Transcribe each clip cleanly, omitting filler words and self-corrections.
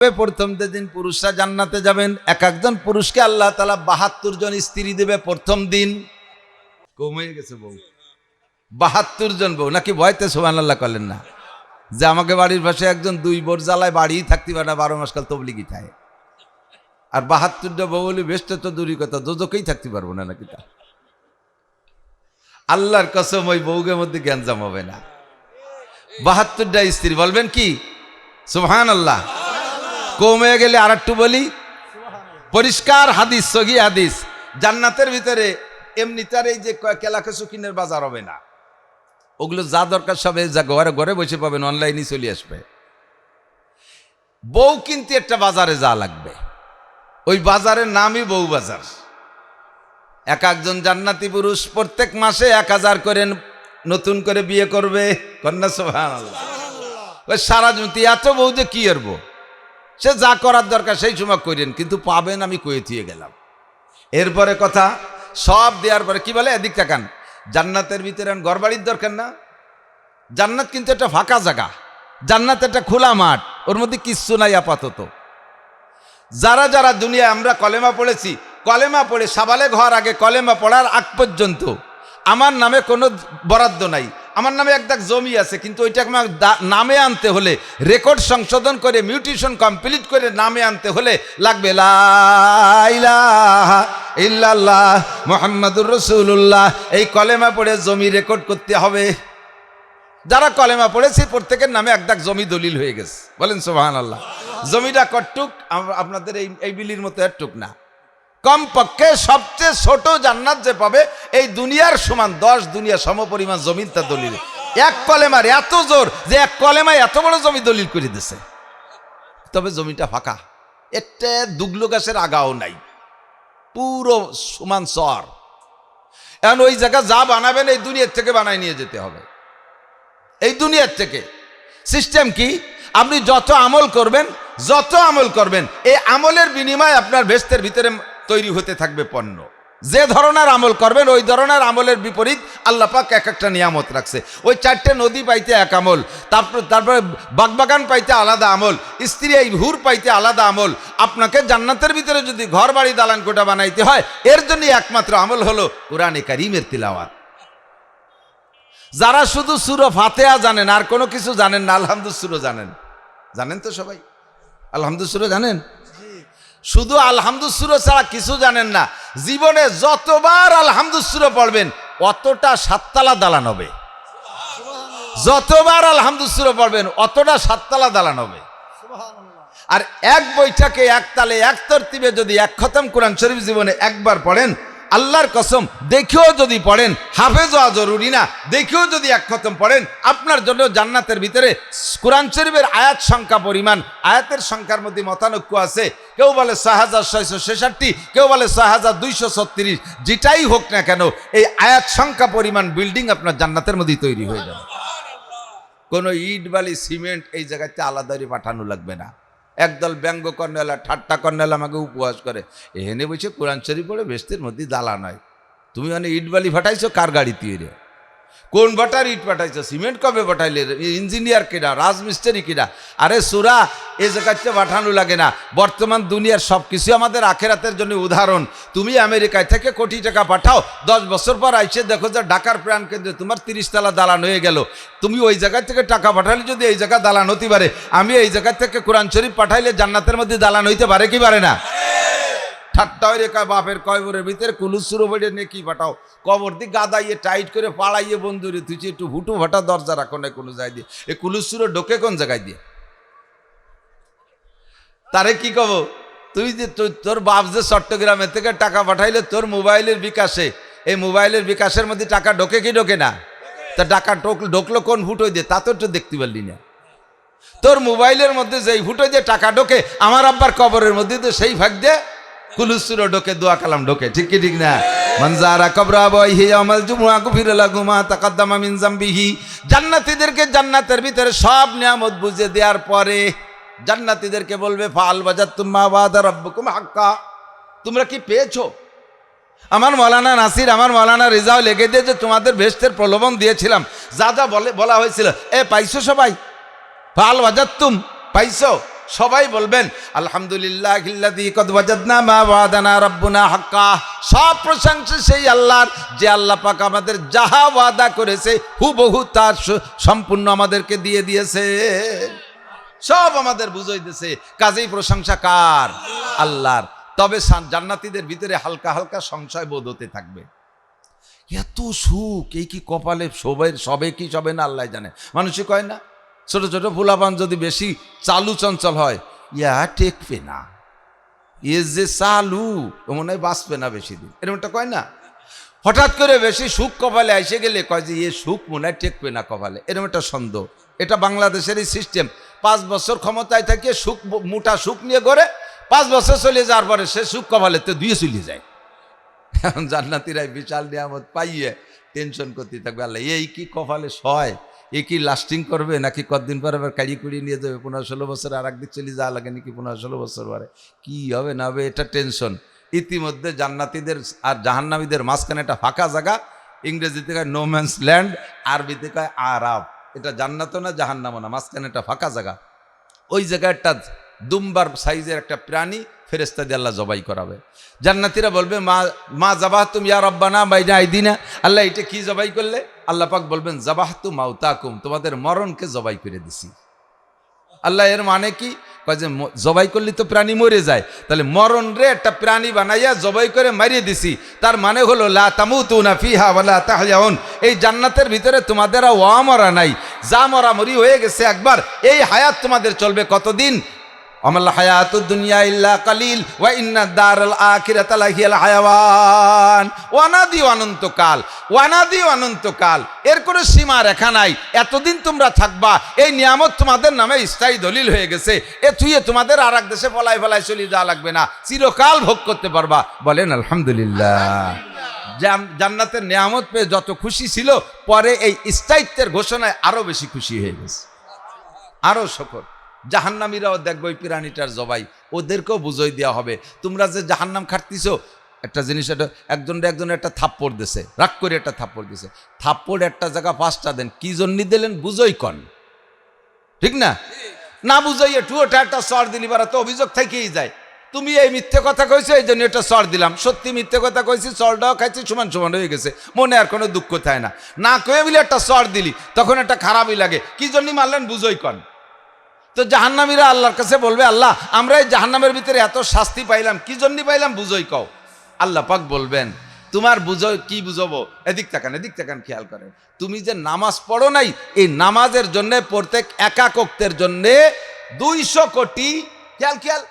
প্রথম দিন পুরুষরা জান্নাতে যাবেন, এক একজন পুরুষকে আল্লাহ তাআলা ৭২ জন স্ত্রী দেবে প্রথম দিন। কমে গেছে বউ, ৭২ জন বউ নাকি? ভয়তে সুবহানাল্লাহ করলেন না যে আমাকে বাড়ির পাশে একজন ২ বোর জ্বালায় বাড়িই থাকতে পারে না, ১২ মাস কাল তবলিগি খায়, আর ৭২টা বউ বলি বেশটা তো দূরই কথা, দোজকেই থাকতে পারবো না নাকি? তা আল্লাহর কসম ওই বউকের মধ্যে গ্যাঞ্জাম হবে না। ৭২টা স্ত্রী বলবেন কি সুবহানাল্লাহ। কমে গেলে আর একটু বলি, পরিষ্কার হাদিস, সহি হাদিস, জান্নাতের ভিতরে এমনি তার এই যে কেলাকে সুকিনের বাজার হবে না, ওগুলো যা দরকার সবে যা ঘরে ঘরে বসে পাবেন, অনলাইনে চলে আসবে। বউ কিনতে একটা বাজারে যা লাগবে, ওই বাজারের নামই বউ বাজার। এক একজন জান্নাতি পুরুষ প্রত্যেক মাসে ১,০০০ করে নতুন করে বিয়ে করবে। কন্যা সুবহানাল্লাহ। ওই সারা জুতি এত বউ যে কি করব, সে যা করার দরকার সেই সময় করেন, কিন্তু পাবেন আমি কয়ে দিয়ে গেলাম। এরপরে কথা সব দেওয়ার পরে কি বলে, এদিক তাকান, জান্নাতের ভিতরে ঘরবাড়ির দরকার না। জান্নাত কিন্তু একটা ফাঁকা জায়গা, জান্নাত একটা খোলা মাঠ, ওর মধ্যে কিচ্ছু নাই আপাতত। যারা যারা দুনিয়ায় আমরা কলেমা পড়েছি, কলেমা পড়ে সাবালেগ হওয়ার আগে, কলেমা পড়ার আগ পর্যন্ত আমার নামে কোনো বরাদ্দ নাই, আমার নামে এক দাগ জমি আছে, কিন্তু ওইটাকে নামে আনতে হলে, রেকর্ড সংশোধন করে, মিউটেশন কমপ্লিট করে নামে আনতে হলে লাগবে লা ইলাহা ইল্লাল্লাহ মুহাম্মাদুর রাসূলুল্লাহ। এই কলেমা পড়ে জমি রেকর্ড করতে হবে। যারা কলেমা পড়েছে প্রত্যেকের নামে এক দাগ জমি দলিল হয়ে গেছে। বলেন সুবহানাল্লাহ। জমিটা কটুক আপনাদের এই বিলির মতো একটুক না, কমপক্ষে সবচেয়ে ছোট জান্নাত যে পাবে এই দুনিয়ার সমান ১০ দুনিয়া সমপরিমাণ জমিন তার দলিল। এক কলেমার এত জোর যে এক কলেমায় এত বড় জমি দলিল করে দিছে। তবে জমিটা ফাঁকা, একটা দুগলো গাছের আগাও নাই, পুরো সমান চর। এখন ওই জায়গা যা বানাবেন এই দুনিয়ার থেকে বানায় নিয়ে যেতে হবে। এই দুনিয়ার থেকে সিস্টেম কি, আপনি যত আমল করবেন এই আমলের বিনিময়ে আপনার বেহেশতের ভিতরে তৈরি হতে থাকবে পণ্য। যে ধরনের আমল করবেন ওই ধরনের আমলের বিপরীত আল্লাহ পাক এক একটা নিয়ামত রাখছে। ওই ৪টে নদী পাইতে এক আমল, তারপরে বাগবাগান পাইতে আলাদা আমল, স্ত্রী এই হুর পাইতে আলাদা আমল। আপনাকে জান্নাতের ভিতরে যদি ঘর বাড়ি দালান কোঠা বানাইতে হয়, এর জন্য একমাত্র আমল হলো কোরআনে কারীমের তিলাওয়াত। যারা শুধু সূরা ফাতিহা জানেন আর কোনো কিছু জানেন না, আলহামদুলিল্লাহ সূরা জানেন তো সবাই? আলহামদুলিল্লাহ সূরা জানেন? শুধু আলহামদুলিল্লাহ ছাড়া কিছু জানেন না। জীবনে যতবার আলহামদুলিল্লাহ পড়বেন অতটা ৭ তালা দালান হবে। যতবার আলহামদুলিল্লাহ পড়বেন অতটা ৭ তালা দালান হবে। আর এক বৈঠকে এক তালে এক তরতিবে যদি এক খতম কোরআন শরীফ জীবনে একবার পড়েন, আল্লাহর কসম দেখেও যদি পড়েন, হাফেজ হওয়া জরুরি না, দেখেও যদি এক খতম পড়েন, আপনার জন্য জান্নাতের ভিতরে কোরআন শরীফের আয়াত সংখ্যা পরিমাণ, আয়াতের সংখ্যার মধ্যে মতানৈক্য আছে। কেউ বলে ৬,৬৬৬, কেউ বলে ৬,২৩৬, যেটাই হোক না কেন এই আয়াত সংখ্যা পরিমাণ বিল্ডিং আপনার জান্নাতের মধ্যে তৈরি হয়ে যাবে। কোনো ইট বালি সিমেন্ট এই জায়গাতে আলাদা পাঠানো লাগবে না। একদল ব্যঙ্গ কর্নেলা ঠাট্টা কর্নেলা আমাকে উপহাস করে, এখানে বসে কোরআন শরীফ পড়ে বেহেশতের মধ্যে দালা নয়। তুমি মানে ইট বালি ফাটাইছো কার গাড়িতে? রে কোন ভাটার ইট পাঠাইছো? সিমেন্ট কবে পাঠাইলে? ইঞ্জিনিয়ার কিনা, রাজমিস্ত্রি কিনা? আরে সুরা এ জায়গাতে পাঠানো লাগে না। বর্তমান দুনিয়ার সব কিছু আমাদের আখেরাতের জন্য উদাহরণ। তুমি আমেরিকায় থেকে কোটি টাকা পাঠাও, ১০ বছর পর আইসে দেখো যে ঢাকার প্রাণ কেন্দ্রে তোমার ৩০ তলা দালান হয়ে গেল। তুমি ওই জায়গা থেকে টাকা পাঠালে যদি এই জায়গা দালান হতে পারে, আমি এই জায়গা থেকে কোরআন শরীফ পাঠাইলে জান্নাতের মধ্যে দালান হইতে পারে কি পারে না? ঠাট্টা হয়ে রেখা বাপের কবরের ভিতরে কুলুসুরো বেড়ে নিয়ে কি পাঠাও, কবর দিয়ে গাদাইয়ে টাইট করে পাড়াইয়ে বন্ধুরে তুই একটু হুটু ভাটা দরজা রাখো না কোনো জায়গায় দিয়ে। এই কুলুসুরো ঢোকে কোন জায়গায় দিয়ে? তারে কি কব, তুই যে তোর বাপ যে চট্টগ্রামের থেকে টাকা পাঠাইলে তোর মোবাইলের বিকাশে, এই মোবাইলের বিকাশের মধ্যে টাকা ঢোকে কি ঢোকে না? তা টাকা ঢোকলো কোন ফুটো দিয়ে তা তো একটু দেখতে পারলি না। তোর মোবাইলের মধ্যে যেই ফুটো দিয়ে টাকা ঢোকে, আমার আব্বার কবরের মধ্যে তো সেই ভাগ দিয়ে কুলুসুরো ঢোকে, দোয়া কালাম ঢোকে। ঠিক কি ঠিক না? মানজারা কবরা বয়হি ইয়াউমাল জুমআ গুফিরা লাহু মা তাকাদ্দামা মিন যামবিহি। জান্নাতীদেরকে জান্নাতের ভিতরে সব নিয়ামত বুঝে দেওয়ার পরে জান্নাতীদেরকে বলবে ফাল ওয়াজাতুম মা ওয়াদা রাব্বুকুম হাক্কা, তোমরা কি পেয়েছো? আমার মৌলানা নাসির, আমার মৌলানা রেজাও লেগে দিয়ে যে তোমাদের বেহেশতের প্রলোভন দিয়েছিলাম, যা যা বলা হয়েছিল, পাইছো সবাই? ফাল ওয়াজাতুম, পাইছো? সবাই বলবেন আলহামদুলিল্লাহিল্লাযী কদ ওয়াজাদনা মা ওয়াদানা রাব্বুনা হাক্কা। সব প্রশংসা সেই আল্লাহর, যে আল্লাহ পাক আমাদের যাহা ওয়াদা করেছে হুবহু তার সম্পূর্ণ আমাদেরকে দিয়ে দিয়েছে, সব আমাদের বুঝাই দিয়েছে। কাজেই প্রশংসা কার? আল্লাহর। তবে জান্নাতীদের ভিতরে হালকা হালকা সংশয় বোধ হতে থাকবে, এত সুখ এই কি কপালে সবে কি সবে না আল্লাহ জানে। মানুষই কয় না, ছোট ছোট ফুলাপান যদি বেশি চালু চঞ্চল হয়, ইয়া টেকবে না, এ যে চালু মনে হয় বাঁচবে না বেশি দিন, এরকমটা কয় না। হঠাৎ করে বেশি সুখ কপালে এসে গেলে কয় যে এ সুখ মনে হয় টেকবে না কপালে, এরকম একটা সন্দেহ। এটা বাংলাদেশেরই সিস্টেম। 5 বছর ক্ষমতায় থাকিয়ে সুখ, মোটা সুখ নিয়ে গড়ে 5 বছর চলে যাওয়ার পরে সে সুখ কপালে তো দিয়ে চলে যায়। এখন জান্নাতীরাই বিশাল নিয়ামত পাইয়ে টেনশন করতে থাকবে, আল্লাহ এই কি কপালে সয়, এ কি লাস্টিং করবে নাকি কতদিন পরে আবার কাড়ি কুড়িয়ে নিয়ে যাবে, 15-16 বছর আর একদিক চলে যাওয়া লাগে নাকি 15-16 বছর পরে কি হবে না হবে, এটা টেনশন। ইতিমধ্যে জান্নাতীদের আর জাহান্নামীদের মাঝখানে একটা ফাঁকা জায়গা, ইংরেজিতে কয় নো ম্যানস ল্যান্ড, আরবিতে কয় আরাব। এটা জান্নাতও না জাহান্নামও না, মাঝখানে একটা ফাঁকা জায়গা। ওই জায়গায় একটা দুম্বার সাইজের একটা প্রাণী ফেরেশতা দিয়ে আল্লাহ জবাই করাবে। জান্নাতীরা বলবে মা জাবাহতুম ইয়া রব্বানা বাইনা আইদিনা, আল্লাহ এটা কি জবাই করলে? আল্লাহ পাক বলবেন জাবাহতু মাউতাকুম, তোমাদের মরণকে জবাই করে দিছি। আল্লাহ এর মানে কি? কয় যে জবাই করলে তো প্রাণী মরে যায়, তাহলে মরণ রে একটা প্রাণী বানাইয়া জবাই করে মারিয়ে দিছি, তার মানে হলো লা তামুতুনা ফিহা ওয়ালা তাহয়াউন। এই জান্নাতের ভিতরে তোমাদের ওয়ামরা নাই, যা মরামরি হয়ে গেছে একবার, এই হায়াত তোমাদের চলবে কতদিন? আমাল হায়াতুদ দুনিয়া ইল্লা কালিল ওয়া ইন্না দারাল আখিরাতা লাহিয়াল হায়াওয়ান। ওয়ানাদি অনন্তকাল, ওয়ানাদি অনন্তকাল, এর কোনো সীমা রেখা নাই। এতদিন তোমরা থাকবা, এই নিয়ামত তোমাদের নামে স্থায়ী দলিল হয়ে গেছে। এ থুয়ে তোমাদের আর এক দেশে ফলাই ফলাই চলে যাওয়া লাগবে না, চিরকাল ভোগ করতে পারবা। বলেন আলহামদুলিল্লাহ। জান্নাতের নিয়ামত পেয়ে যত খুশি ছিল, পরে এই স্থায়িত্বের ঘোষণায় আরো বেশি খুশি হয়ে গেছে, আরো শকর। জাহান্নামীরাও দেখবো ওই প্রাণীটার জবাই, ওদেরকেও বুঝাই দেওয়া হবে। তোমরা যে জাহান্নাম খাটতিছো, একটা জিনিস, এটা একজনের একটা থাপ্পড় দিছে, রাগ করে একটা থাপ্পড় দিছে, থাপ্পড় একটা জায়গা 5টা দেন, কি জন্য দিলেন বুঝই কন, ঠিক না? না বুঝাই একটুটা একটা চর দিলি বারা তো অভিযোগ থেকেই যায়, তুমি এই মিথ্যে কথা কইছো এই জন্য এটা চর দিলাম। সত্যি মিথ্যে কথা কইছি, চরটাও খাইছি, সমান সমান হয়ে গেছে, মনে আর কোনো দুঃখ থাকে না। না কয়ে বলে একটা চর দিলি, তখন একটা খারাপই লাগে, কি জন্য মারলেন বুঝই কন। তো জাহান্নামীরা আল্লাহর কাছে বলবে, আল্লাহ আমরা এই জাহান্নামের ভিতরে এত শাস্তি পাইলাম, কি জন্য পাইলাম বুঝই কও। আল্লাহ পাক বলবেন, তোমার বুঝো কি বুঝবো, এদিক তাকান খেয়াল করেন। তুমি যে নামাজ পড়ো নাই, এই নামাজের জন্য প্রত্যেক একাকত্বের জন্য 200 কোটি, খেয়াল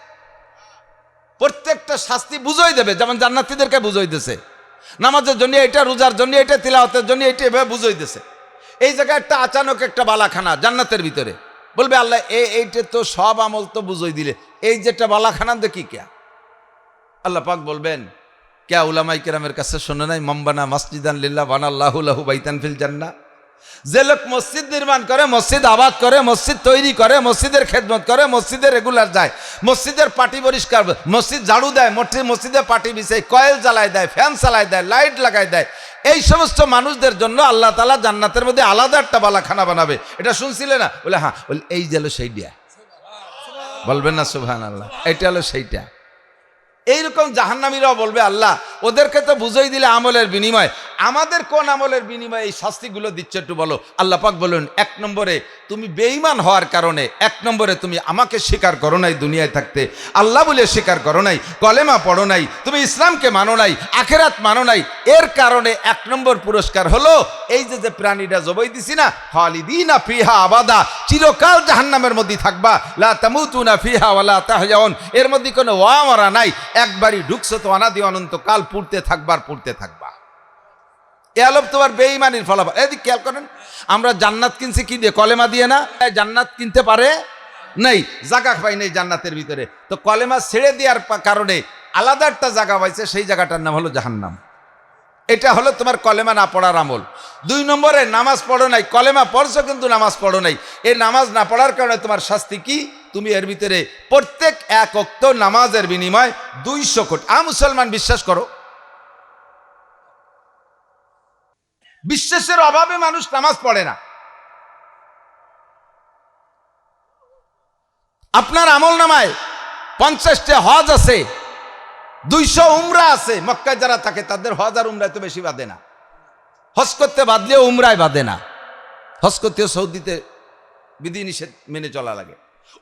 প্রত্যেকটা শাস্তি বুঝাই দেবে, যেমন জান্নাতীদেরকে বুঝাই দিয়েছে নামাজের জন্য এটা, রোজার জন্য এটা, তিলাওয়াতের জন্য এটা, এভাবে বুঝাই দিয়েছে। এই জায়গায় একটা আচানক একটা বালাখানা জান্নাতের ভিতরে, বলবে আল্লাহ এইটা তো সব আমল তো বুঝাই দিলে, এই যেটা বালাখানা দেখি কে? আল্লাহ পাক বলবেন, কে উলামায়ে কেরামের কাছে শোনে নাই, মাম্বানা মসজিদান লিল্লাহ বানাল্লাহু লাহু বাইতান ফিল জান্নাহ। যে লোক মসজিদ নির্মাণ করে, মসজিদ আবাদ করে, মসজিদ তৈরি করে, মসজিদের খেদমত করে, মসজিদে রেগুলার যায়, মসজিদের পাটি পরিষ্কার, মসজিদ ঝাড়ু দেয়, মসজিদে পাটি বিছায়, কয়েল জ্বালায় দেয়, ফ্যান চালায় দেয়, লাইট লাগাই দেয়, এই সমস্ত মানুষদের জন্য আল্লাহ তাআলা জান্নাতের মধ্যে আলাদা একটা বালাখানা বানাবে। এটা শুনছিলে না? বলে হ্যাঁ, বলে এই যে হলো সেইটা, বলবেন না সুবহানাল্লাহ, এটা হলো সেইটা। এইরকম জাহান্নামীরাও বলবে, আল্লাহ ওদেরকে তো বুঝাই দিলে আমলের বিনিময়, আমাদের কোন আমলের বিনিময়ে এই শাস্তিগুলো দিচ্ছে একটু বলো। আল্লাহ পাক বলেন, 1 নম্বরে তুমি বেঈমান হওয়ার কারণে, 1 নম্বরে তুমি আমাকে স্বীকার করো নাই দুনিয়ায় থাকতে, আল্লাহ বলে স্বীকার করো নাই, কলেমা পড়ো নাই, তুমি ইসলামকে মানো নাই, আখেরাত মানো নাই, এর কারণে 1 নম্বর পুরস্কার হলো এই যে প্রাণীটা জবাই দিছি না, খালিদিনা ফিহা আবাদা, চিরকাল জাহান্নামের মধ্যে থাকবা, লা তামুতুনা ফিহা ওয়ালা তাহয়াউন, এর মধ্যে কোনো ওয়ামরা নাই, একবারই ঢুকছো তো অনাদি অনন্তকাল পুড়তে থাকবা। এ আলব তোমার বেঈমানির ফলাফল। এদিক খেয়াল করেন, আমরা জান্নাত কিনছি কি দিয়ে? কলেমা দিয়ে না? জান্নাত কিনতে পারে নাই, জায়গা পাই নাই জান্নাতের ভিতরে, তো কলেমা ছেড়ে দেওয়ার কারণে আলাদা একটা জায়গা পাইছে, সেই জায়গাটার নাম হলো জাহান্নাম। এটা হলো তোমার কলেমা না পড়ার আমল। 2 নম্বরে নামাজ পড়ো নাই, কলেমা পড়ছো কিন্তু নামাজ পড়ো নাই, এই নামাজ না পড়ার কারণে তোমার শাস্তি কি? তুমি এর ভিতরে প্রত্যেক 1 ওয়াক্ত নামাজের বিনিময় 200 কোটি। মুসলমান বিশ্বাস করো, বিশ্বাসের অভাবে মানুষ নামাজ পড়ে না। আপনার আমল নামায় 50টা হজ আছে, 200 উমরা আছে। মক্কায় যারা থাকে তাদের হজ আর উমরায় তো বেশি বাঁধে না। হজ করতে বাঁধলেও উমরায় বাঁধে না। হজ করতেও সৌদিতে বিধিনিষেধ মেনে চলা লাগে।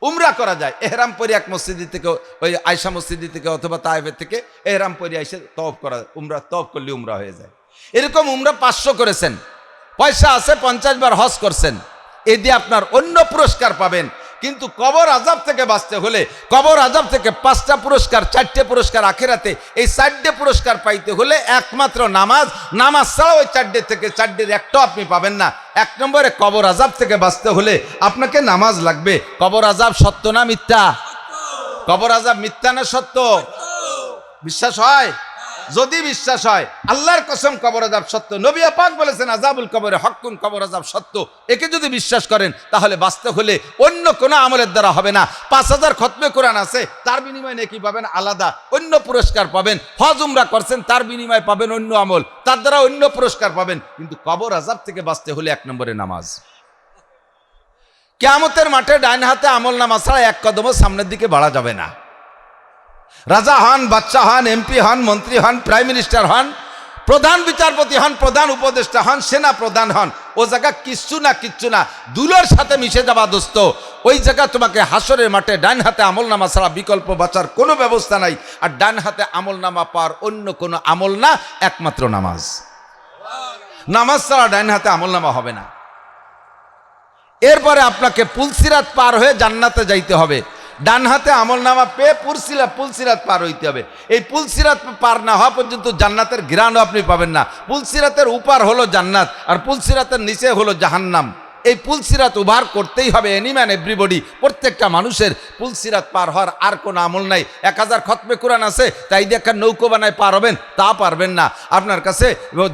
উমরা করা যায় এহরাম পরে এক মসজিদ থেকে, ওই আয়সা মসজিদ থেকে অথবা তায়েফের থেকে এহরাম পরে আইসে তওয়াফ করা, উমরা তওয়াফ করলে উমরা হয়ে যায়। এরকম উমরা 500 করেছেন, পয়সা আছে 50 বার হজ করছেন, এ দিয়ে আপনার অন্য পুরস্কার পাবেন। কিন্তু কবর আযাব থেকে বাঁচতে হলে, কবর আযাব থেকে 5টা পুরস্কার, 4টে পুরস্কার আখিরাতে, এই 4টে পুরস্কার পাইতে হলে একমাত্র নামাজ। নামাজ ছাড়া ওই 4টে থেকে 4টের একটাও আপনি পাবেন না। 1 নম্বরে কবর আযাব থেকে বাঁচতে হলে আপনাকে নামাজ লাগবে। কবর আযাব সত্য না মিথ্যা? কবর আযাব মিথ্যা না সত্য? বিশ্বাস হয়? যদি বিশ্বাস হয়, আল্লাহর কসম কবর আযাব সত্য। নবী পাক বলেছেন আযাবুল কবরে হক্কুন, কবর আযাব সত্য। একে যদি বিশ্বাস করেন তাহলে বাঁচতে হলে অন্য কোনো আমলের দ্বারা হবে না। 5000 খতমে কোরআন আছে, তার বিনিময়ে নেকি পাবেন আলাদা, অন্য পুরস্কার পাবেন। হজ উমরা করছেন, তার বিনিময়ে পাবেন অন্য আমল, তার দ্বারা অন্য পুরস্কার পাবেন। কিন্তু কবর আযাব থেকে বাঁচতে হলে 1 নম্বরে নামাজ। কিয়ামতের মাঠে ডাইন হাতে আমল নামা ছাড়া 1 কদমও সামনের দিকে বাড়া যাবে না। রাজা হন, বাদশাহ হন, এমপি হন, মন্ত্রী হন, প্রাইম মিনিস্টার হন, প্রধান বিচারপতি হন, প্রধান উপদেষ্টা হন, সেনা প্রধান হন, ও জায়গা কিচ্ছু না, দুলোর সাথে মিশে যাবা দোস্ত। ওই জায়গা তোমাকে হাসরের মাঠে ডান হাতে আমল নামা ছাড়া বিকল্প বাঁচার কোনো ব্যবস্থা নাই। আর ডান হাতে আমল নামা পাওয়ার অন্য কোনো আমল না, একমাত্র নামাজ। নামাজ ছাড়া ডান হাতে আমল নামা হবে না। এরপরে আপনাকে পুলসিরাত পার হয়ে জান্নাতে যাইতে হবে। ডান হাতে আমল নামা পেয়ে পুলসিরাত পার হইতে হবে। এই পুলসিরাত পার না হওয়া পর্যন্ত জান্নাতের ঘ্রাণও আপনি পাবেন না। পুলসিরাতের উপর হলো জান্নাত, আর পুলসিরাতের নিচে হলো জাহান্নাম। এই পুলসিরাত উভার করতেই হবে, এনিম্যান এভরিবডি। প্রত্যেকটা মানুষের পুলসিরাত পার হওয়ার আর কোনো আমল নাই। 1000 খতমে কোরআন আছে, তাই দিয়ে একটা নৌকো বানায় পার হবেন, তা পারবেন না। আপনার কাছে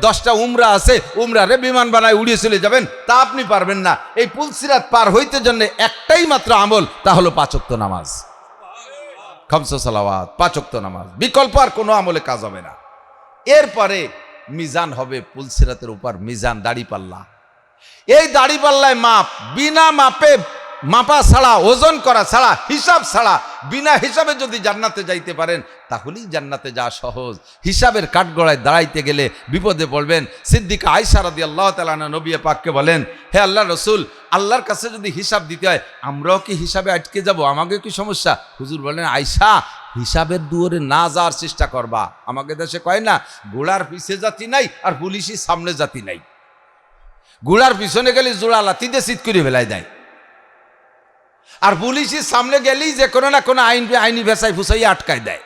10টা উমরা আছে, উমরারে বিমান বানায় উড়িয়ে চলে যাবেন, তা আপনি পারবেন না। এই পুলসিরাত পার হইতে জন্য একটাই মাত্র আমল, তা হলো 5 ওয়াক্ত নামাজ। খামসা সালাওয়াত, 5 ওয়াক্ত নামাজ, বিকল্প আর কোনো আমলে কাজ হবে না। এরপরে মিজান হবে, পুলসিরাতের উপর মিজান, দাড়িপাল্লা। এই দাড়িপাল্লায় মাপ, বিনা মাপে মাপা ছাড়া, ওজন করা ছাড়া, হিসাব ছাড়া, বিনা হিসাবে যদি জান্নাতে যাইতে পারেন তাহলেই জান্নাতে যাওয়া সহজ। হিসাবের কাঠগড়ায় দাঁড়াইতে গেলে বিপদে পড়বেন। সিদ্দিকা আয়েশা রাদিয়াল্লাহু তাআলা আনহা নবী পাককে বলেন, হে আল্লাহর রাসূল, আল্লাহর কাছে যদি হিসাব দিতে হয় আমরাও কি হিসাবে আটকে যাব? আমাকে কি সমস্যা? হুজুর বলেন, আয়েশা, হিসাবের দুয়ারে না যাওয়ার চেষ্টা করবা। আমাকে দেশে কয় না, ঘোড়ার পিছে জাতি নাই আর পুলিশের সামনে জাতি নাই। ঘোড়ার পিছনে গেলে জোড়া লাথিতে চিৎ করে ফেলাই দেয়, আর পুলিশের সামনে গেলেই যে কোনো না কোনো আইনি ভেসাই ফুসাই আটকায় দেয়।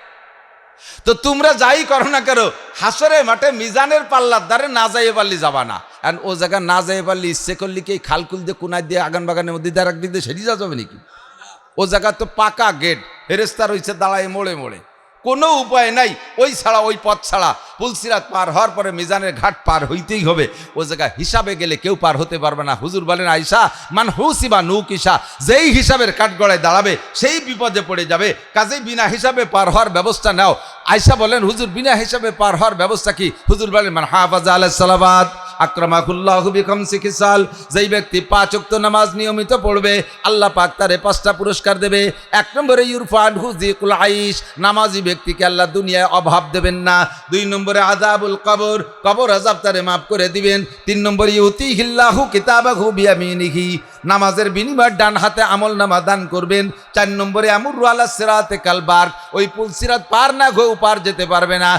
তো তোমরা যাই করো না করো, হাসরের মাঠে মিজানের পাল্লার দ্বারে না যাইয়ে পারলি যাবা না। আর ও জায়গা না যাইয়ে পারলি ইচ্ছে করলি কি খালকুল দিয়ে কোনায় দিয়ে আগান বাগানের মধ্যে দিয়ে রাখ দিতে সেটি যাওয়া যাবে নাকি? ও জায়গা তো পাকা গেট, ফেরেস্তা রয়েছে দাঁড়ায় মোড়ে মোড়ে, কোনো উপায় নাই। ওই ছাড়া, ওই পথ ছাড়া পুলসিরাত পার হওয়ার পরে মিজানের ঘাট পার হইতেই হবে। ও জায়গায় হিসাবে গেলে কেউ পার হতে পারবে না। হুজুর বলেন, আয়েশা, মান হুসিবা নুকিসা, যেই হিসাবের কাঠগড়ায় দাঁড়াবে সেই বিপদে পড়ে যাবে। কাজেই বিনা হিসাবে পার হওয়ার ব্যবস্থা নাও। আয়েশা বলেন, হুজুর বিনা হিসাবে পার হওয়ার ব্যবস্থা কি? হুজুর বলেন, মান হাফাজা আলাস সালাওয়াত আকরামাকুল্লাহু বিখামসি খিসাল, যেই ব্যক্তি 5 ওয়াক্ত নামাজ নিয়মিত পড়বে আল্লাহ পাক তারে 5টা পুরস্কার দেবে। 1 নম্বরে ইউরফা আনহু যিকুল আইশ, নামাজি ব্যক্তিকে আল্লাহ দুনিয়ায় অভাব দেবেন না। 2 নম্বরে আযাবুল কবর, কবর আযাব তারে মাফ করে দিবেন। 3 নম্বরে ইউতিহিল্লাহু কিতাবাহু বিয়ামিনিহি, নামাজের বিনিময়ে ডান হাতে আমল নামা দান করবেন। 4 নম্বরে আমুরু আলাস সিরাতে কালবার, ওই পুলসিরাত পার না হয়ে পার যেতে পারবে না।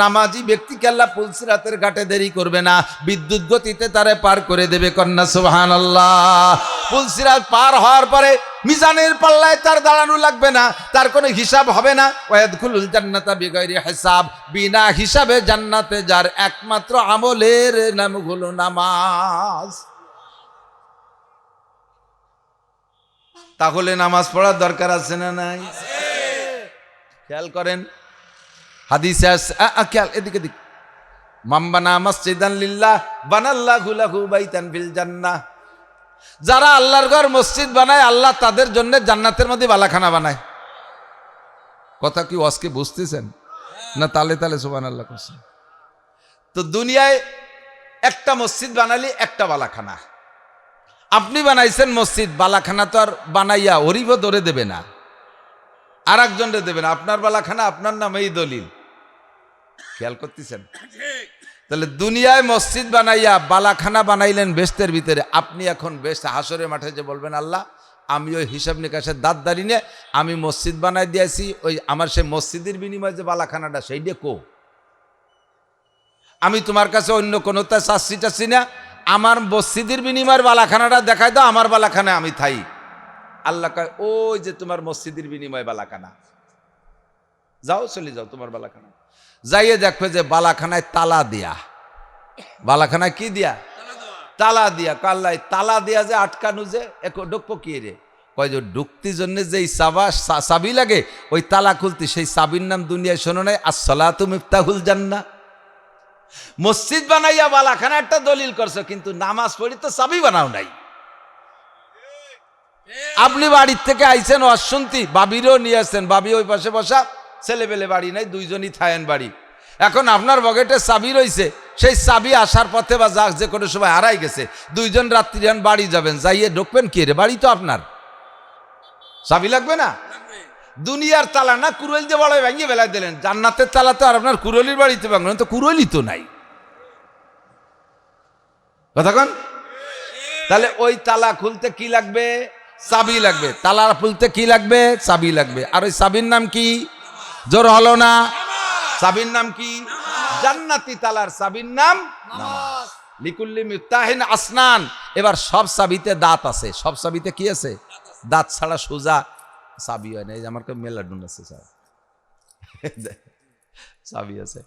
নামাজি ব্যক্তিকে আল্লাহ পুলসিরাতের ঘাটে দেরি করবে না, বিদ্যুৎ গতিতে তারে পার করে দেবে। কন্যা সুবহানাল্লাহ। পুলসিরাত পার হওয়ার পরে মিজানের পাল্লায় তার দাঁড়ানো লাগবে না, তার কোনো হিসাব হবে না। ওয়ায়াদখুলুল জান্নাতা বিগাইরি হিসাব, বিনা হিসাবে জান্নাতে যার একমাত্র আমলের নাম হলো নামাজ। তাহলে নামাজ পড়ার দরকার আছে না নাই? খেয়াল করেন হাদিসে আছে, খেয়াল এদিকে দিক, মাম্বানা মসজিদান লিল্লাহ বানাল্লাহু লাহু বাইতান ফিল জান্নাহ, যারা আল্লাহর ঘর মসজিদ বানায় আল্লাহ তাদের জন্য জান্নাতের মধ্যে বালাখানা বানায়। কথা কি আজকে বুঝতেছেন না? তালে তালে সুবহানাল্লাহ করছেন। তো দুনিয়ায় একটা মসজিদ বানালি একটা বালাখানা। আপনি বানাইছেন মসজিদ, বালাখানা তো আর বানাইয়া ওরিব ধরে দেবে না। আর একজনরে দেবেন, আপনার বালাখানা আপনার নামেই দলিল। খেয়াল করতেছেন? তাহলে দুনিয়ায় মসজিদ বানাইয়া বালাখানা বানাইলেন বেস্তের ভিতরে, আপনি এখন বেস্ট হাসরের মাঠে যে বলবেন আল্লাহ আমি ওই হিসাব নিকাশের দাঁত দাঁড়ি নিয়ে আমি মসজিদ বানাই দিয়েছি, ওই আমার সে মসজিদের বিনিময়ে যে বালাখানাটা সেইটা কো, আমি তোমার কাছে অন্য কোনোটা চাচ্ছি না, আমার মসজিদের বিনিময়ের বালাখানাটা দেখাই দাও, আমার বালাখানায় আমি থাই। আল্লাহ কয় ওই যে তোমার মসজিদের বিনিময় বালাখানা, যাও চলে যাও তোমার বালাখানা। যাইয়ে দেখবে যে বালাখানায় তালা দিয়া, বালাখানায় কি দিয়া? তালা দিয়া। কাল্লাই তালা দিয়া যে আটকানো যে ঢুকবো কি রে? কয় যে ঢুকতির জন্য যে চাবি লাগে ওই তালা খুলতে, সেই চাবির নাম দুনিয়ায় শোনো নাই, আসসালাতু মিফতাহুল জান্নাহ। মসজিদ বানাইয়া বালাখানা একটা দলিল করছো, কিন্তু নামাজ পড়ি তো চাবি বানাও নাই। আপনি বাড়ির থেকে আইছেন অশুনতি, বাবিরও নিয়ে আসছেন, বাবি ওই পাশে বসা, ছেলেবেলে বাড়ি নাই, দুইজনই থায়েন বাড়ি। এখন আপনার বগেটে চাবি রয়েছে, সেই চাবি আসার পথে বা যাক যে কোনো সময় হারাই গেছে, দুইজন রাত্রি বাড়ি যাবেন, যাইয়ে ঢুকবেন কি রে? বাড়ি তো আপনার, চাবি লাগবে না? দুনিয়ার তালা না কুরল দিয়ে বড় ভেঙে বেলায় দিলেন, জান্নাতের তালা তো আর আপনার কুরলির বাড়িতে ভাঙলেন, তো কুরলি তো নাই কথা কন। তাহলে ওই তালা খুলতে কি লাগবে? চাবি লাগবে। তালা খুলতে কি লাগবে? চাবি লাগবে। আর ওই চাবির নাম কি? জোর হলো না? চাবির নাম কি? জান্নাতি তালার চাবির নাম নামাজ। লিকুল্লি মিফতাহিন আসনান। এবার সব চাবিতে দাঁত আছে, সব চাবিতে কি আছে? দাঁত ছাড়া সোজা চাবি হয় না। এই যে আমার কাছে মেলাডুন আছে, চাবি আছে,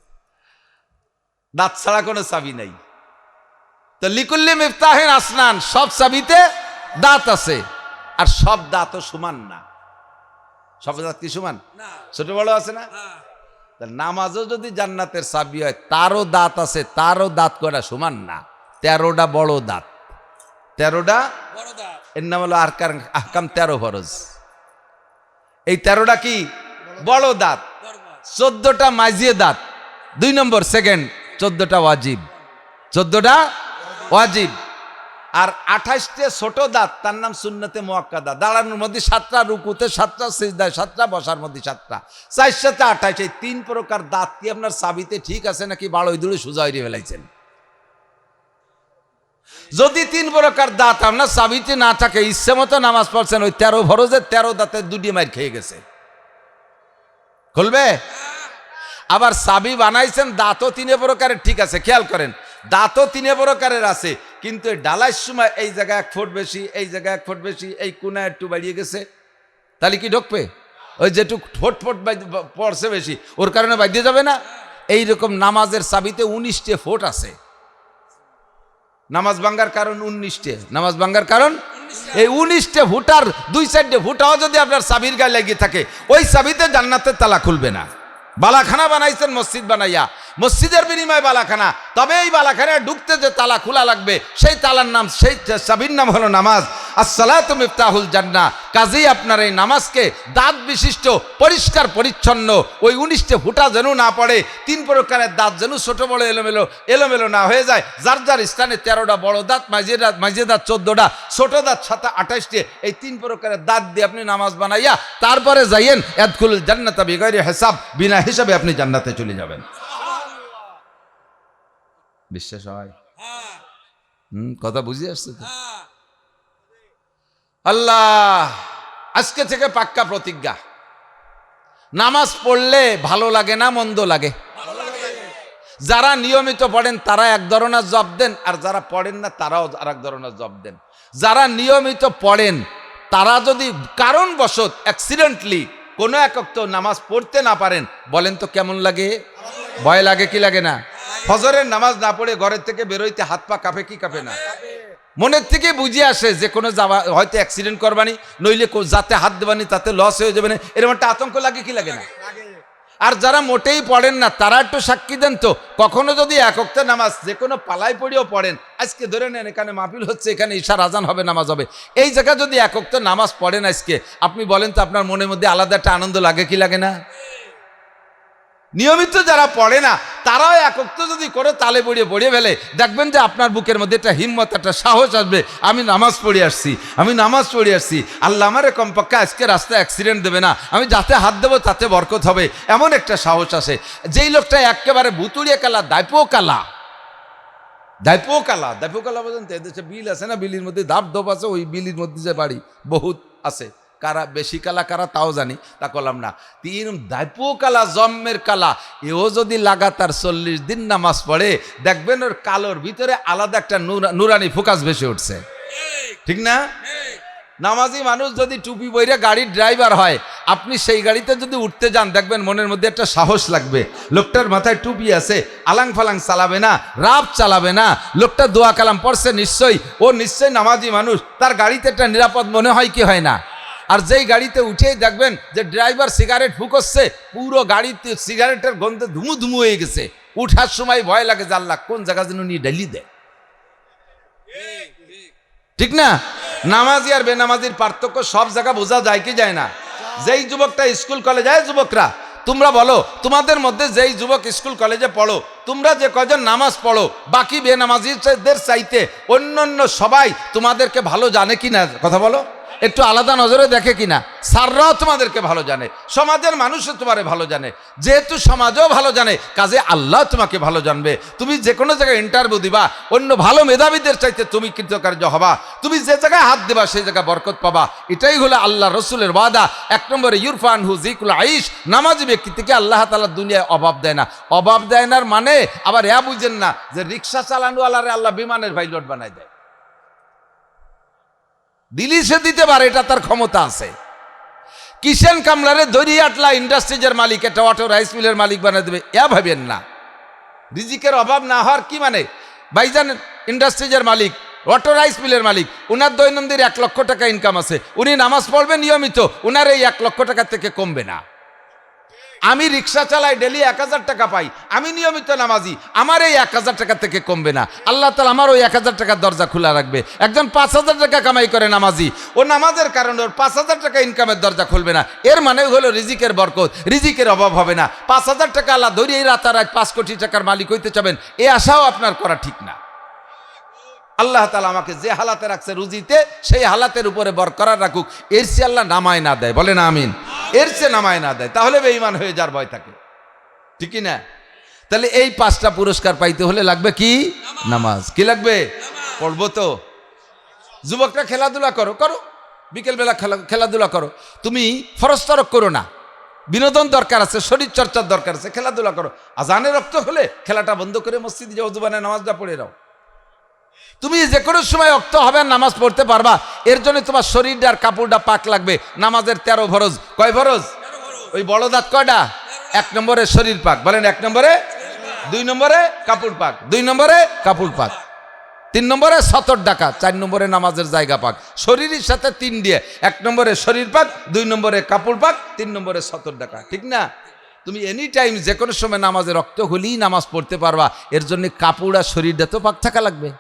দাঁত ছাড়া কোনো চাবি নাই। তো লিকুল্লি মিফতাহিন আসনান, সব চাবিতে দাঁত আছে, আর সব দাঁতও সমান না। সব দাঁত কি সমান? ছোট বড় আছে না? নামাজও যদি জান্নাতের চাবি হয়, তারও দাঁত আছে, তারও দাঁত করা সমান না। 13টা বড় দাঁত, 13টা এর নাম হলো আহকাম 13 ফরজ। এই 13টা কি? বড় দাঁত। 14টা মাঝিয়ে দাঁত, 2 নম্বর সেকেন্ড। 14টা ওয়াজিব, 14টা ওয়াজিব। আর 28টে ছোট দাঁত, তার নাম সুন্নতে মুআক্কাদা। দাঁড়ানোর মধ্যে 7টা, রুকুতে 7টা, সিজদায় 7টা, বসার মধ্যে 7টা, 4 7 28। এই 3 প্রকার দাঁত কি আপনার চাবিতে ঠিক আছে নাকি বাড়ই দূরে সোজা হয়ে ফেলাইছেন? যদি 3 প্রকার দাঁত আপনার চাবিতে না থাকে, ইচ্ছে মতো নামাজ পড়ছেন, ওই 13 ফরজের 13 দাঁতের 2টি মাইর খেয়ে গেছে, খুলবে? আবার চাবি বানাইছেন, দাঁতও 3 প্রকারের ঠিক আছে, খেয়াল করেন, দাঁতও 3 প্রকারের আছে, কিন্তু ডালার সময় এই জায়গায় 1 ফুট বেশি, এই জায়গায় 1 ফুট বেশি, এই কোনায় একটু বাড়িয়ে গেছে, তাহলে কি ঢুকবে? ওই যেটুক ফুট পড়ছে বেশি, ওর কারণে বাড়িয়ে যাবে না? এইরকম নামাজের চাবিতে 19টে ফুট আছে। নামাজ ভাঙ্গার কারণ 19টে, নামাজ ভাঙ্গার কারণ এই 19টে ফুটার 2-4টে ফুটাও যদি আপনার চাবির গায়ে লেগে থাকে, ওই চাবিতে জান্নাতের তালা খুলবে না। বালাখানা বানাইছেন মসজিদ বানাইয়া, মসজিদের বিনিময়ে বালাখানা, তবে এই বালাখানায় ঢুকতে যে তালা খোলা লাগবে, সেই তালার নাম, সেই চাবির নাম হলো নামাজ। আসসালাতু মিফতাহুল জান্নাহ। কাজেই আপনার এই নামাজকে দাঁত বিশিষ্ট, পরিষ্কার পরিচ্ছন্ন, ওই 19টে ফুটা যেন না পড়ে, 3 প্রকারের দাঁত যেন ছোট বড় এলোমেলো না হয়ে যায়। যার যার স্থানে 13টা বড় দাঁত, মাঝে দাঁত 14টা, ছোট দাঁত 7 28টে, এই 3 প্রকারের দাঁত দিয়ে আপনি নামাজ বানাইয়া তারপরে যাইয়েন ইয়াদখুলুল জান্নাতা বিগাইরি হিসাব, বিনা হিসাবে আপনি জান্নাতে চলে যাবেন। বিশ্বাস হয়? কথা বুঝে আসছে তো? আল্লাহ আজকে থেকে পাক্কা প্রতিজ্ঞা, নামাজ পড়লে ভালো লাগে না মন্দ লাগে? যারা নিয়মিত পড়েন তারা এক ধরনের জব দেন, আর যারা পড়েন না তারাও আর এক ধরনের জব দেন। যারা নিয়মিত পড়েন তারা যদি কারণবশত অ্যাক্সিডেন্টলি কোনো এক ওয়াক্ত নামাজ পড়তে না পারেন, বলেন তো কেমন লাগে? ভয় লাগে কি লাগে না? ফজরের নামাজ না পড়ে ঘরের থেকে বেরোইতে হাত পা কাঁপে কি কাঁপে না? মনের থেকে বুঝে আসে যে কোনো যাওয়া হয়তো অ্যাক্সিডেন্ট করবানি, নইলে যাতে হাত দেবানি, তাতে লস হয়ে যাবে না, এরকম একটা আতঙ্ক লাগে কি লাগে না? আর যারা মোটেই পড়েন না তারা একটু সাক্ষী দেন তো, কখনো যদি এক ওয়াক্ত নামাজ যে কোনো পালাই পড়িও পড়েন, আজকে ধরে নেন এখানে মাহফিল হচ্ছে, এখানে ঈশার আজান হবে, নামাজ হবে, এই জায়গায় যদি এক ওয়াক্ত নামাজ পড়েন আজকে, আপনি বলেন তো আপনার মনের মধ্যে আলাদা একটা আনন্দ লাগে কি লাগে না? নিয়মিত যারা পড়ে না তারাও একত্র যদি করে তালে পড়িয়ে ফেলে, দেখবেন যে আপনার বুকের মধ্যে একটা হিম্মত, একটা সাহস আসবে, আমি নামাজ পড়ে আসছি, আল্লাহ আমারে কমপক্ষে আজকে রাস্তায় অ্যাক্সিডেন্ট দেবে না, আমি যাতে হাত দেবো তাতে বরকত হবে, এমন একটা সাহস আসে। যেই লোকটা একেবারে ভুতুড়িয়ে কালা, দাইপো কালা বলেন তো, এদেশে বিল আছে না, বিলির মধ্যে ধাপ ধপ আছে, ওই বিলির মধ্যে যে বাড়ি বহুত আছে, কারা বেশি কালা কারা তাও জানি, তা করলাম না। তিন দাইপো কালা, জন্মের কালা, এও যদি লাগাতার 40 দিন নামাজ পড়ে, দেখবেন ওর কালোর ভিতরে আলাদা একটা নুরানি ফোকাস ভেসে উঠছে, ঠিক না? নামাজি মানুষ যদি টুপি বইরে গাড়ির ড্রাইভার হয়, আপনি সেই গাড়িতে যদি উঠতে যান, দেখবেন মনের মধ্যে একটা সাহস লাগবে। লোকটার মাথায় টুপি আছে, আলাং ফালাং চালাবে না, রাব চালাবে না, লোকটা দোয়া কালাম পড়ছে, নিশ্চয়ই নামাজি মানুষ, তার গাড়িতে একটা নিরাপদ মনে হয় কি হয় না? আর যেই গাড়িতে উঠেই দেখবেন যে ড্রাইভার সিগারেট ফুকোচ্ছে, পুরো গাড়িতে সিগারেটের গন্ধে ধুমু হয়ে গেছে, উঠার সময় ভয় লাগে যে আল্লাহ কোন জায়গা যেন নিয়ে ডেলি দেয়, ঠিক না? নামাজি আর বেনামাজির পার্থক্য সব জায়গা বোঝা যায় কি যায় না? যেই যুবকটা স্কুল কলেজে যায়, যুবকরা তোমরা বলো, তোমাদের মধ্যে যেই যুবক স্কুল কলেজে পড়ো, তোমরা যে কজন নামাজ পড়ো, বাকি বেনামাজিদের চাইতে অন্যান্য সবাই তোমাদেরকে ভালো জানে কিনা? কথা বলো, একটু আলাদা নজরে দেখে কিনা? স্যাররাও তোমাদেরকে ভালো জানে, সমাজের মানুষও তোমারে ভালো জানে, যেহেতু সমাজও ভালো জানে, কাজে আল্লাহ তোমাকে ভালো জানবে। তুমি যে কোনো জায়গায় ইন্টারভিউ দিবা, অন্য ভালো মেধাবীদের চাইতে তুমি কৃতকার্য হবা, তুমি যে জায়গায় হাত দেবা সেই জায়গায় বরকত পাবা। এটাই হলো আল্লাহ রসুলের ওয়াদা। 1 নম্বরে ইরফান হু জিকুল আইশ, নামাজি ব্যক্তি থেকে আল্লাহ তাআলা দুনিয়ায় অভাব দেয় না। অভাব দেয় না মানে আবার বুঝেন না যে রিক্সা চালানোওয়ালারে আল্লাহ বিমানের পাইলট বানায় দেয়, দিলি সে দিতে পারে, এটা তার ক্ষমতা আছে। কিষেন কামলারে দরিয়াটলা ইন্ডাস্ট্রিজের মালিক, একটা অটো রাইস মিলের মালিক বানিয়ে দেবে, ভাবেন না। রিজিকের অভাব না হওয়ার কি মানে? ভাইজান ইন্ডাস্ট্রিজের মালিক, অটো রাইস মিলের মালিক, উনার দৈনন্দিন 1 লক্ষ টাকা ইনকাম আছে, উনি নামাজ পড়বেন নিয়মিত, উনার এই 1 লক্ষ টাকা থেকে কমবে না। আমি রিক্সা চালাই, ডেলি 1000 টাকা পাই, আমি নিয়মিত নামাজি, আমার এই 1000 টাকা থেকে কমবে না। আল্লাহ তাআলা আমার ওই 1000 টাকার দরজা খোলা রাখবে। একজন 5000 টাকা কামাই করে নামাজি, ও নামাজের কারণে ওর 5000 টাকা ইনকামের দরজা খুলবে না। এর মানে হলো রিজিকের বরকত, রিজিকের অভাব হবে না। 5000 টাকা আল্লাহ ধরিয়ে রাতারাত 5 কোটি টাকার মালিক হইতে চাবেন, এই আশাও আপনার করা ঠিক না। আল্লাহ তাআলা আমাকে যে হালাতে রাখছে রুজিতে, সেই হালাতের উপরে বরকরার রাখুক, এর চেয়ে আল্লাহ নামায় না দেয়, বলেন আমিন। এর চেয়ে নামায় না দেয়, তাহলে বেঈমান হয়ে যাওয়ার ভয় থাকে, ঠিকই না? তাহলে এই 5টা পুরস্কার পাইতে হলে লাগবে কি? নামাজ। কি লাগবে? পড়বো তো। যুবকরা খেলাধুলা করো, বিকেলবেলা খেলাধুলা করো, তুমি ফরজ তরক করো না, বিনোদন দরকার আছে, শরীর চর্চার দরকার আছে, খেলাধুলা করো। আজানের রক্ত হলে খেলাটা বন্ধ করে মসজিদে যাও, জুবানে নামাজটা পড়ে যাও। তুমি যে কোনো সময় অক্ত হবে নামাজ পড়তে পারবা, এর জন্য তোমার শরীরটা আর কাপড়টা পাক লাগবে। নামাজের 13 ফরজ। কয় ফরজ? ওই বড় দাঁত কয়টা? 1 নম্বরে শরীর পাক, বলেন 1 নম্বরে, 2 নম্বরে কাপড় পাক, 2 নম্বরে কাপড় পাক, 3 নম্বরে সতর ডাকা, 4 নম্বরে নামাজের জায়গা পাক। শরীরের সাথে 3 দিয়ে, 1 নম্বরে শরীর পাক, 2 নম্বরে কাপড় পাক, 3 নম্বরে সতর ডাকা, ঠিক না? তুমি এনি টাইম যে কোনো সময় নামাজে রক্ত হলেই নামাজ পড়তে পারবা। এর জন্য কাপড় আর শরীরটা তো পাক থাকা লাগবে।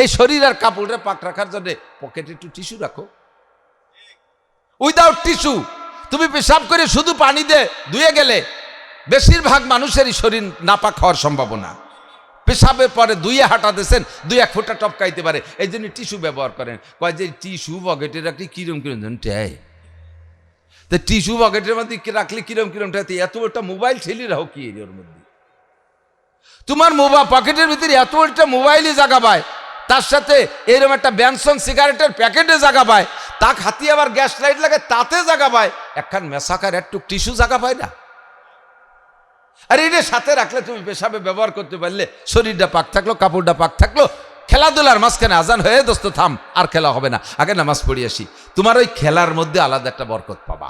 এই শরীর আর কাপড়ে পাক রাখার জন্য পকেটে একটু টিস্যু রাখো। উইদাউট টিস্যু তুমি পেশাব করে শুধু পানি দিয়ে ধুয়ে গেলে বেশিরভাগ মানুষেরই শরীর নাপাক হওয়ার সম্ভাবনা। পেশাবের পরে ধুয়ে হাঁটা দিয়েছেন, 2-1 ফোঁটা টপকাইতে পারে, এই জন্য টিস্যু ব্যবহার করেন। কয় যে টিস্যু পকেটে রাখলে কিরম টাই, তো টিস্যু পকেটের মধ্যে রাখলে কিরম টাই, এত একটা মোবাইল ঠেলি রাখো কি এর মধ্যে? তোমার পকেটের ভিতরে এত একটা মোবাইলই জায়গা পায়, তার সাথে এরকম একটা ব্যানসন সিগারেটের প্যাকেটে জায়গা পায়, তাক হাতি আবার গ্যাস লাইট লাগে তাতে জায়গা পায়, একখান মেসাকার একটু টিস্যু জায়গা পায় না। আর এটা সাথে রাখলে তুমি পেশাবে ব্যবহার করতে পারলে শরীরটা পাক থাকলো, কাপড়টা পাক থাকলো। খেলাধুলার মাঝখানে আজান হয়ে দোস্ত থাম, আর খেলা হবে না, আগে নামাজ পড়ি আসি, তোমার ওই খেলার মধ্যে আলাদা একটা বরকত পাবা।